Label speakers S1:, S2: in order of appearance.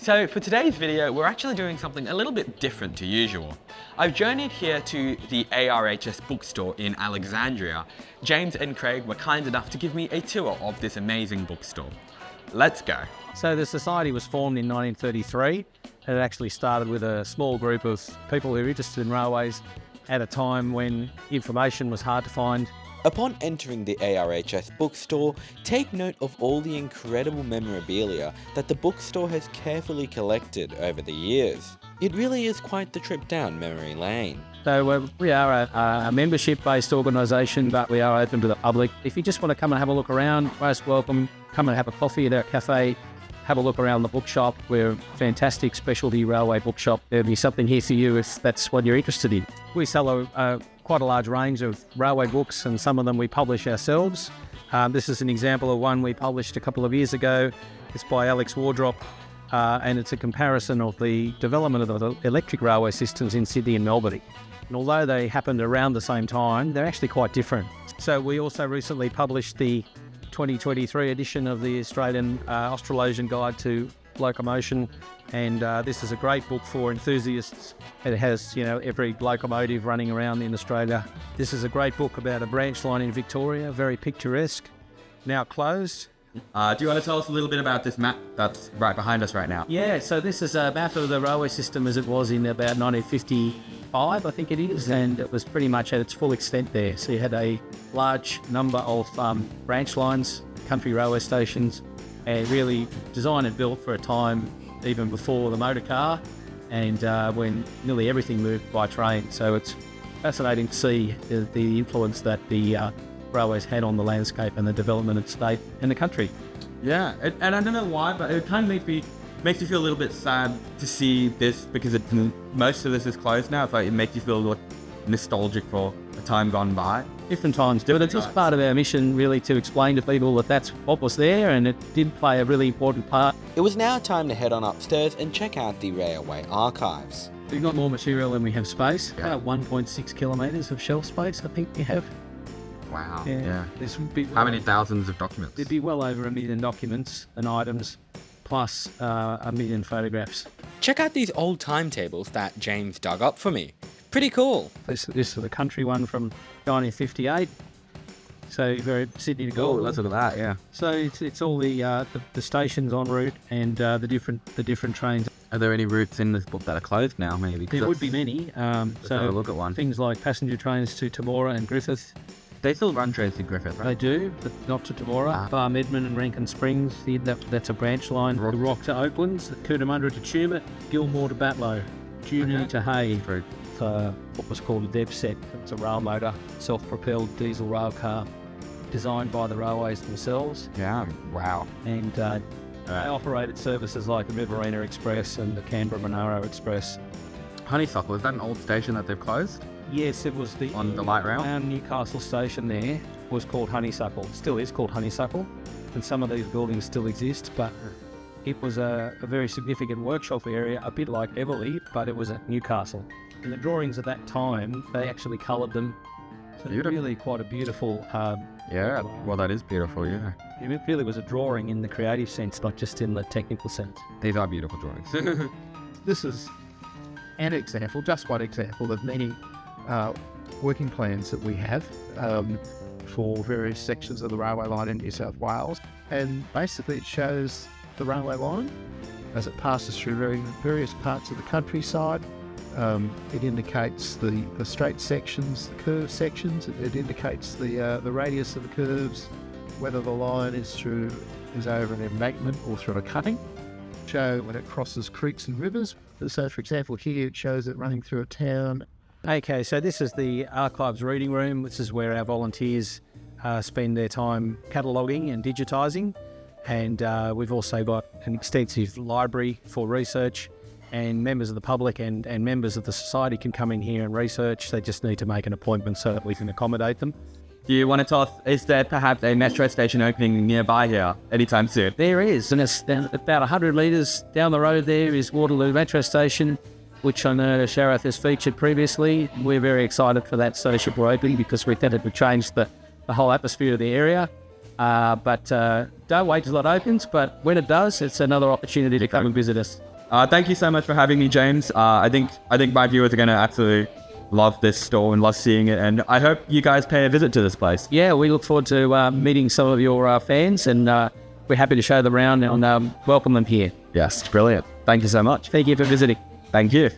S1: So for today's video, we're actually doing something a little bit different to usual. I've journeyed here to the ARHS Bookstore in Alexandria. James and Craig were kind enough to give me a tour of this amazing bookstore. Let's go.
S2: So the society was formed in 1933. It actually started with a small group of people who were interested in railways at a time when information was hard to find.
S3: Upon entering the ARHS bookstore, take note of all the incredible memorabilia that the bookstore has carefully collected over the years. It really is quite the trip down memory lane.
S2: So we are a membership-based organisation, but we are open to the public. If you just want to come and have a look around, most welcome. Come and have a coffee at our cafe. Have a look around the bookshop. We're a fantastic specialty railway bookshop. There'll be something here for you if that's what you're interested in. We sell quite a large range of railway books, and some of them we publish ourselves. This is an example of one we published a couple of years ago. It's by Alex Wardrop, and it's a comparison of the development of the electric railway systems in Sydney and Melbourne. And although they happened around the same time, they're actually quite different. So we also recently published the 2023 edition of the Australian Australasian Guide to Locomotion, and this is a great book for enthusiasts. It has, every locomotive running around in Australia. This is a great book about a branch line in Victoria, very picturesque, now closed.
S1: Do you want to tell us a little bit about this map that's right behind us right now?
S2: Yeah, so this is a map of the railway system as it was in about 1955, I think it is, and it was pretty much at its full extent there. So you had a large number of branch lines, country railway stations, and really designed and built for a time even before the motor car, and when nearly everything moved by train. So it's fascinating to see the influence that the railways had on the landscape and the development of the state and the country.
S1: Yeah, and I don't know why, but it kind of makes me feel a little bit sad to see this, because most of this is closed now. It's like it makes you feel a little nostalgic for a time gone by.
S2: Different times, but it's just part of our mission really to explain to people that that's what was there, and it did play a really important part.
S3: It was now time to head on upstairs and check out the railway archives.
S2: We've got more material than we have space. About 1.6 kilometres of shelf space, I think we have.
S1: Wow. Yeah.
S2: This would be
S1: how many thousands of documents?
S2: There'd be well over 1 million documents and items, plus 1 million photographs.
S3: Check out these old timetables that James dug up for me. Pretty cool.
S2: This is the country one from 1958. So very Sydney to Gold.
S1: Oh, let's look at that. Yeah.
S2: So it's all the stations en route and the different trains.
S1: Are there any routes in this book that are closed now? Maybe
S2: there would be many.
S1: Let's have a look at one.
S2: Things like passenger trains to Temora and Griffith.
S1: They still run trains to Griffith, right?
S2: They do, but not to Temora. Farm Edmund and Rankin Springs, that's a branch line. The Rock to Oaklands, Cootamundra to Tumut, Gilmore to Batlow, Junie to Hay. What was called a Deb set. It's a rail motor, self-propelled diesel rail car, designed by the railways themselves.
S1: Yeah, wow.
S2: And they operated services like the Riverina Express and the Canberra Monaro Express.
S1: Honeysuckle, is that an old station that they've closed?
S2: Yes, it was
S1: on the light rail.
S2: Our Newcastle station there was called Honeysuckle. Still is called Honeysuckle, and some of these buildings still exist. But it was a very significant workshop area, a bit like Everleigh, but it was at Newcastle. And the drawings at that time, they actually coloured them. So really quite a beautiful.
S1: Yeah, well, that is beautiful. Yeah.
S2: It really was a drawing in the creative sense, not just in the technical sense.
S1: These are beautiful drawings.
S4: This is an example, just one example of many working plans that we have for various sections of the railway line in New South Wales. And basically it shows the railway line as it passes through various parts of the countryside. It indicates the straight sections, the curved sections. It indicates the radius of the curves, whether the line is over an embankment or through a cutting. Show when it crosses creeks and rivers. So for example here it shows it running through a town.
S2: Okay, so this is the archives reading room. This is where our volunteers spend their time cataloguing and digitising, and we've also got an extensive library for research, and members of the public and members of the society can come in here and research. They just need to make an appointment so that we can accommodate them.
S1: Do you want to tell us, is there perhaps a metro station opening nearby here anytime soon?
S2: There is, and it's about 100 metres down the road there is Waterloo Metro Station, which I know Sheriff has featured previously. We're very excited for that station to open because we think it would change the whole atmosphere of the area. But don't wait till it opens. But when it does, it's another opportunity to come and visit us.
S1: Thank you so much for having me, James. I think my viewers are going to absolutely love this store and love seeing it. And I hope you guys pay a visit to this place.
S2: Yeah, we look forward to meeting some of your fans, and we're happy to show them around and welcome them here.
S1: Yes, brilliant. Thank you so much.
S2: Thank you for visiting.
S1: Thank you.